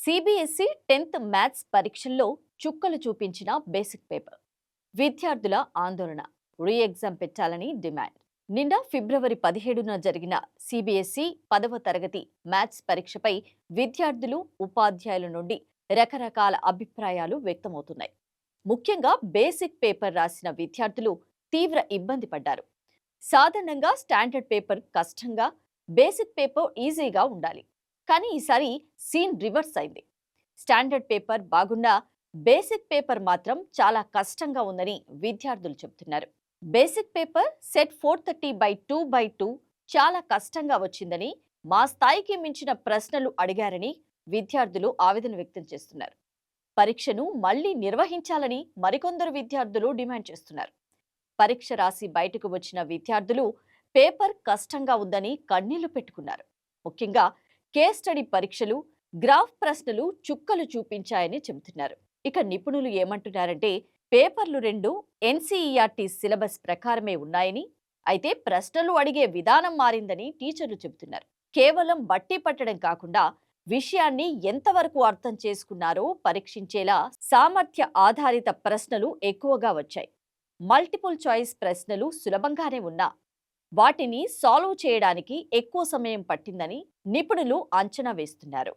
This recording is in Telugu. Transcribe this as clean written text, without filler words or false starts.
సిబిఎస్ఈ 10th మ్యాథ్స్ పరీక్షల్లో చుక్కలు చూపించిన బేసిక్ పేపర్. విద్యార్థుల ఆందోళన, రీ ఎగ్జామ్ పెట్టాలని డిమాండ్. నిన్న ఫిబ్రవరి 17న జరిగిన సిబిఎస్ఈ 10వ తరగతి మ్యాథ్స్ పరీక్షపై విద్యార్థులు, ఉపాధ్యాయుల నుండి రకరకాల అభిప్రాయాలు వ్యక్తమవుతున్నాయి. ముఖ్యంగా బేసిక్ పేపర్ రాసిన విద్యార్థులు తీవ్ర ఇబ్బంది పడ్డారు. సాధారణంగా స్టాండర్డ్ పేపర్ కష్టంగా, బేసిక్ పేపర్ ఈజీగా ఉండాలి. కానీ ఈసారి సీన్ రివర్స్ అయింది. స్టాండర్డ్ పేపర్ బాగున్నా బేసిక్ పేపర్ మాత్రం చాలా కష్టంగా ఉందని విద్యార్థులు చెబుతున్నారు. బేసిక్ పేపర్ సెట్ 430/2/2 చాలా కష్టంగా వచ్చిందని, మా స్థాయికి మించిన ప్రశ్నలు అడిగారని విద్యార్థులు ఆవేదన వ్యక్తం చేస్తున్నారు. పరీక్షను మళ్లీ నిర్వహించాలని మరికొందరు విద్యార్థులు డిమాండ్ చేస్తున్నారు. పరీక్ష రాసి బయటకు వచ్చిన విద్యార్థులు పేపర్ కష్టంగా ఉందని కన్నీళ్లు పెట్టుకున్నారు. ముఖ్యంగా కేస్ స్టడీ పరీక్షలు, గ్రాఫ్ ప్రశ్నలు చుక్కలు చూపించాయని చెబుతున్నారు. ఇక నిపుణులు ఏమంటున్నారంటే, పేపర్లు 2 ఎన్సీఈఆర్టీ సిలబస్ ప్రకారమే ఉన్నాయని, అయితే ప్రశ్నలు అడిగే విధానం మారిందని టీచర్లు చెబుతున్నారు. కేవలం బట్టి పట్టడం కాకుండా విషయాన్ని ఎంతవరకు అర్థం చేసుకున్నారో పరీక్షించేలా సామర్థ్య ఆధారిత ప్రశ్నలు ఎక్కువగా వచ్చాయి. మల్టిపుల్ చాయిస్ ప్రశ్నలు సులభంగానే ఉన్నా వాటిని సాల్వ్ చేయడానికి ఎక్కువ సమయం పట్టిందని నిపుణులు అంచనా వేస్తున్నారు.